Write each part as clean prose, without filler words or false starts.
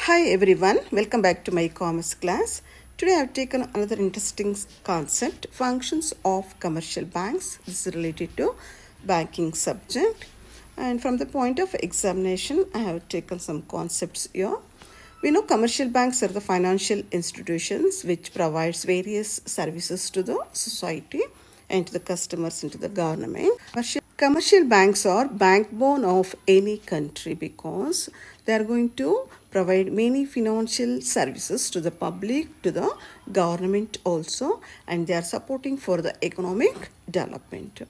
Hi everyone, welcome back to my commerce class. Today I have taken another interesting concept, functions of commercial banks. This is related to banking subject. And from the point of examination, I have taken some concepts here. We know commercial banks are the financial institutions which provides various services to the society and to the customers and to the government. Commercial banks are backbone of any country because they are going to provide many financial services to the public, to the government also, and they are supporting for the economic development.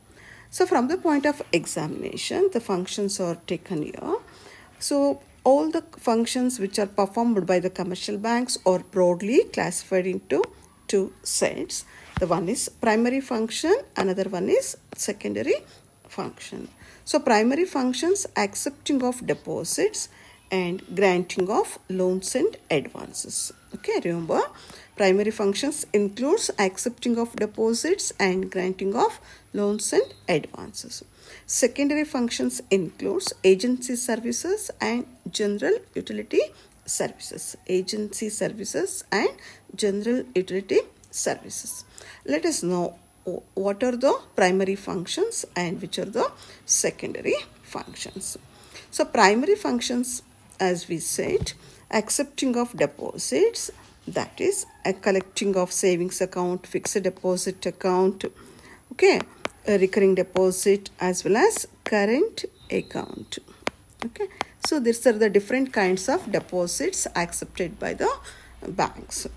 So from the point of examination, the functions are taken here. So all the functions which are performed by the commercial banks are broadly classified into two sets. The one is primary function, another one is secondary function. So primary functions accepting of deposits and granting of loans and advances. Okay, remember primary functions includes accepting of deposits and granting of loans and advances. Secondary functions includes agency services and general utility services. Agency services and general utility services. Let us know what are the primary functions and which are the secondary functions. So primary functions, as we said, accepting of deposits, that is a collecting of savings account, fixed deposit account, okay, a recurring deposit as well as current account. Okay, so these are the different kinds of deposits accepted by the banks.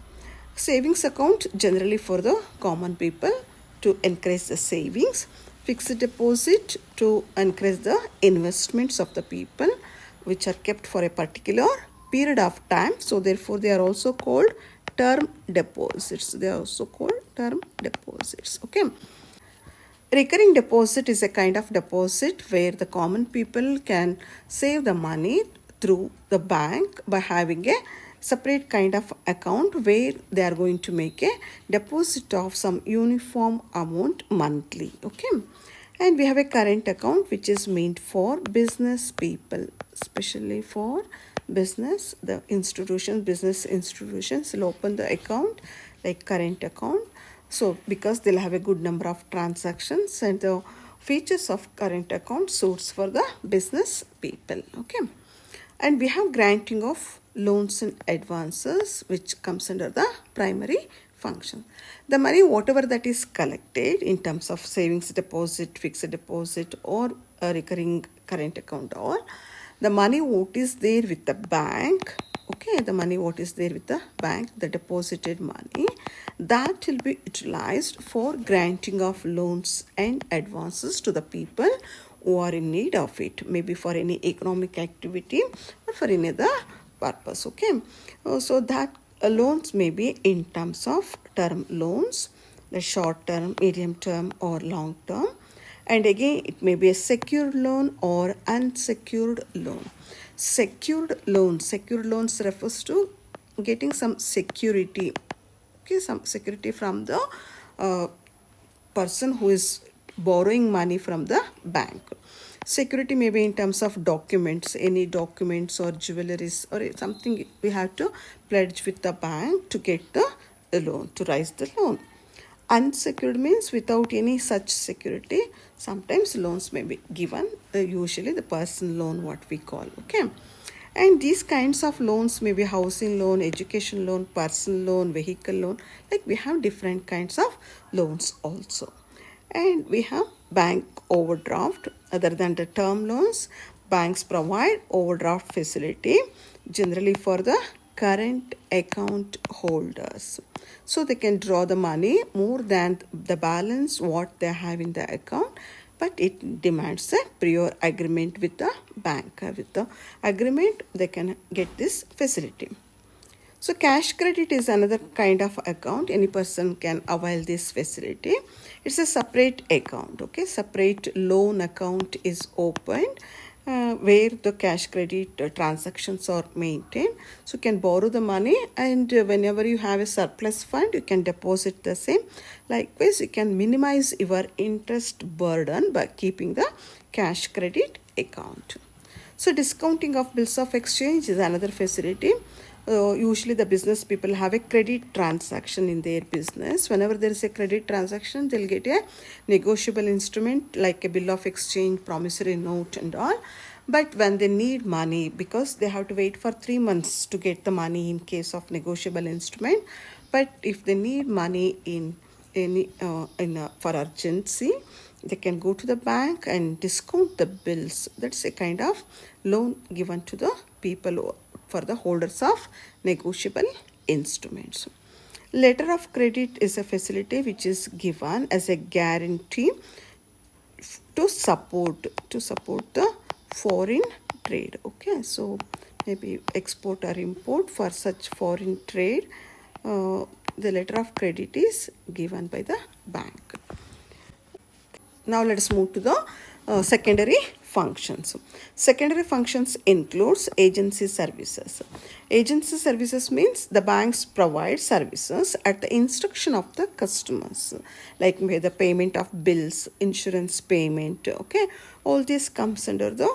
Savings account generally for the common people to encourage the savings, fixed deposit to encourage the investments of the people which are kept for a particular period of time. So therefore they are also called term deposits. They are also called term deposits. Okay. Recurring deposit is a kind of deposit where the common people can save the money through the bank by having a separate kind of account where they are going to make a deposit of some uniform amount monthly. Okay, and we have a current account which is meant for business people, especially for business. The business institutions will open the account like current account. So because they'll have a good number of transactions, and the features of current account suits for the business people. Okay, and we have granting of loans and advances which comes under the primary function. The money whatever that is collected in terms of savings deposit, fixed deposit or a recurring current account, or the money what is there with the bank, okay, the money what is there with the bank, the deposited money, that will be utilized for granting of loans and advances to the people who are in need of it, maybe for any economic activity or for any other purpose. Okay, so that loans may be in terms of term loans, the short term, medium term or long term, and again it may be a secured loan or unsecured loan. Secured loans refers to getting some security, okay, some security from the person who is borrowing money from the bank. Security may be in terms of documents, any documents or jewelries or something we have to pledge with the bank to get the loan, to raise the loan. Unsecured means without any such security. Sometimes loans may be given, usually the personal loan what we call. Okay, and these kinds of loans may be housing loan, education loan, personal loan, vehicle loan. Like we have different kinds of loans also. And we have bank overdraft. Other than the term loans, banks provide overdraft facility generally for the current account holders. So they can draw the money more than the balance what they have in the account, but it demands a prior agreement with the bank. With the agreement, they can get this facility. So cash credit is another kind of account. Any person can avail this facility. It's a separate account. Okay, separate loan account is opened where the cash credit transactions are maintained. So you can borrow the money, and whenever you have a surplus fund, you can deposit the same. Likewise, you can minimize your interest burden by keeping the cash credit account. So discounting of bills of exchange is another facility. Usually the business people have a credit transaction in their business. Whenever there is a credit transaction, they'll get a negotiable instrument like a bill of exchange, promissory note and all. But when they need money, because they have to wait for 3 months to get the money in case of negotiable instrument, but if they need money in any for urgency, they can go to the bank and discount the bills. That's a kind of loan given to the people for the holders of negotiable instruments. Letter of credit is a facility which is given as a guarantee to support the foreign trade. Okay, so maybe export or import for such foreign trade, the letter of credit is given by the bank. Now let us move to the secondary functions. Secondary functions includes agency services. Agency services means the banks provide services at the instruction of the customers, like the payment of bills, insurance payment. Okay, all this comes under the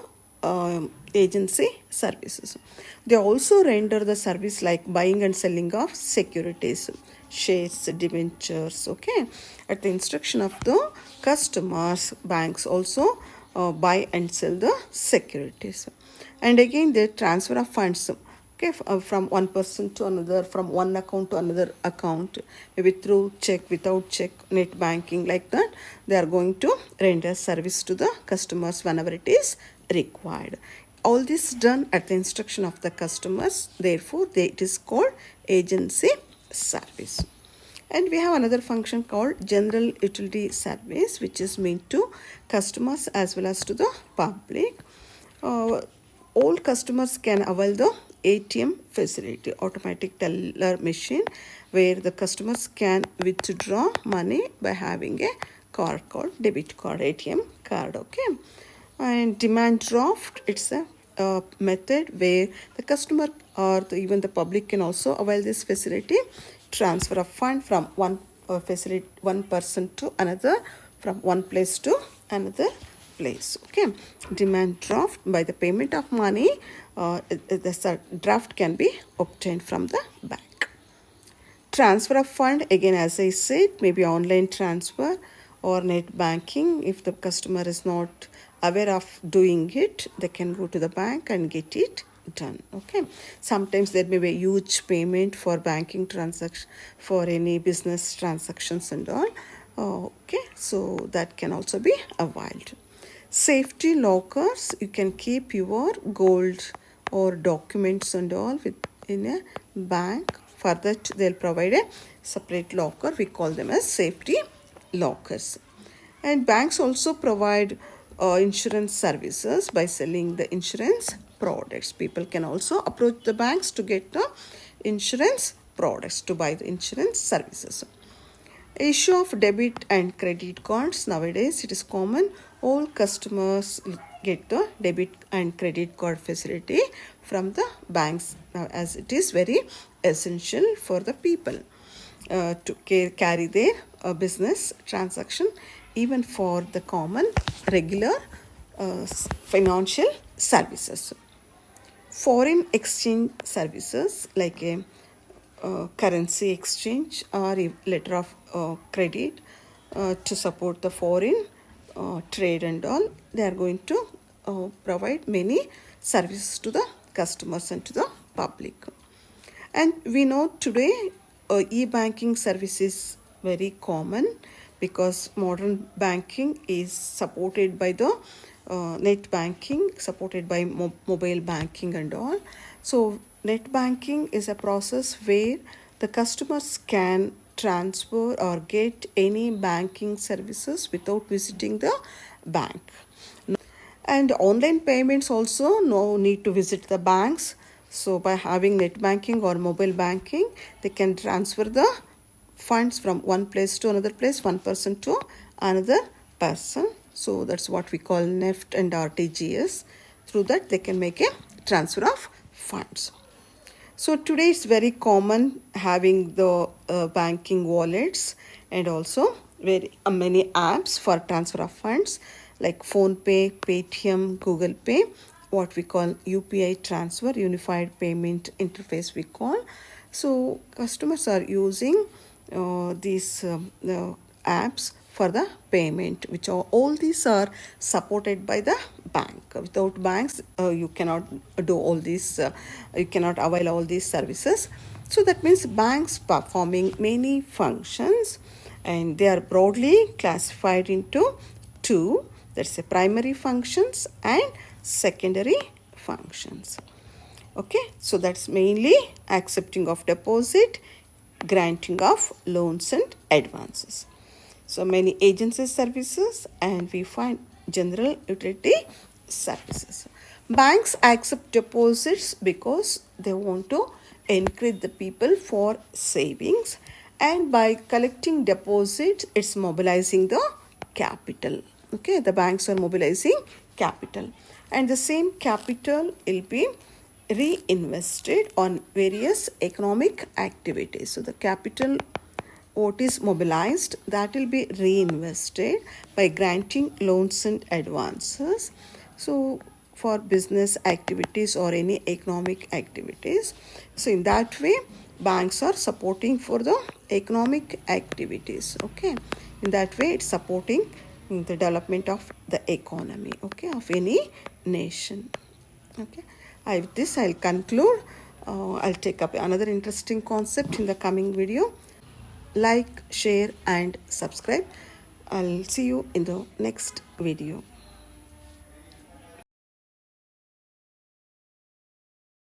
agency services. They also render the service like buying and selling of securities, shares, debentures. Okay, at the instruction of the customers, banks also buy and sell the securities. And again, the transfer of funds, okay, from one person to another, from one account to another account, maybe through check, without check, net banking, like that. They are going to render service to the customers whenever it is required. All this done at the instruction of the customers, therefore it is called agency service. And we have another function called general utility service, which is meant to customers as well as to the public. All customers can avail the ATM facility, automatic teller machine, where the customers can withdraw money by having a card called debit card, ATM card. Okay, and demand draft, it's a method where the customer or even the public can also avail this facility. Transfer of fund from one person to another, from one place to another place. Okay, demand draft, by the payment of money, the draft can be obtained from the bank. Transfer of fund, again as I said, maybe online transfer or net banking. If the customer is not aware of doing it, they can go to the bank and get it done. Okay, sometimes there may be a huge payment for banking transaction, for any business transactions and all. Okay, so that can also be avoided. Safety lockers, you can keep your gold or documents and all in a bank. For that they'll provide a separate locker, we call them as safety lockers. And banks also provide insurance services by selling the insurance products. People can also approach the banks to get the insurance products, to buy the insurance services. Issue of debit and credit cards, nowadays it is common. All customers get the debit and credit card facility from the banks now, as it is very essential for the people to carry their business transaction, even for the common regular financial services. Foreign exchange services like a currency exchange or a letter of credit to support the foreign trade and all, they are going to provide many services to the customers and to the public. And we know today e-banking service is very common, because modern banking is supported by the net banking, supported by mobile banking and all. So net banking is a process where the customers can transfer or get any banking services without visiting the bank. And online payments also, no need to visit the banks. So by having net banking or mobile banking, they can transfer the funds from one place to another place, one person to another person. So that's what we call NEFT and RTGS. Through that they can make a transfer of funds. So today it's very common having the banking wallets, and also very many apps for transfer of funds like PhonePe, Paytm, Google Pay. what we call UPI transfer, unified payment interface we call. So customers are using these apps for the payment, which are all these are supported by the bank. Without banks, you cannot do all these, you cannot avail all these services. So that means banks performing many functions, and they are broadly classified into two, that's a primary functions and secondary functions. Okay, so that's mainly accepting of deposit, granting of loans and advances. So many agency services, and we find general utility services. Banks accept deposits because they want to encourage the people for savings, and by collecting deposits it's mobilizing the capital. Okay, the banks are mobilizing capital, and the same capital will be reinvested on various economic activities. So the capital what is mobilized, that will be reinvested by granting loans and advances. So for business activities or any economic activities, so in that way banks are supporting for the economic activities. Okay, in that way it's supporting the development of the economy, okay, of any nation. Okay, with this I'll conclude. I'll take up another interesting concept in the coming video. Like, share and subscribe. I'll see you in the next video.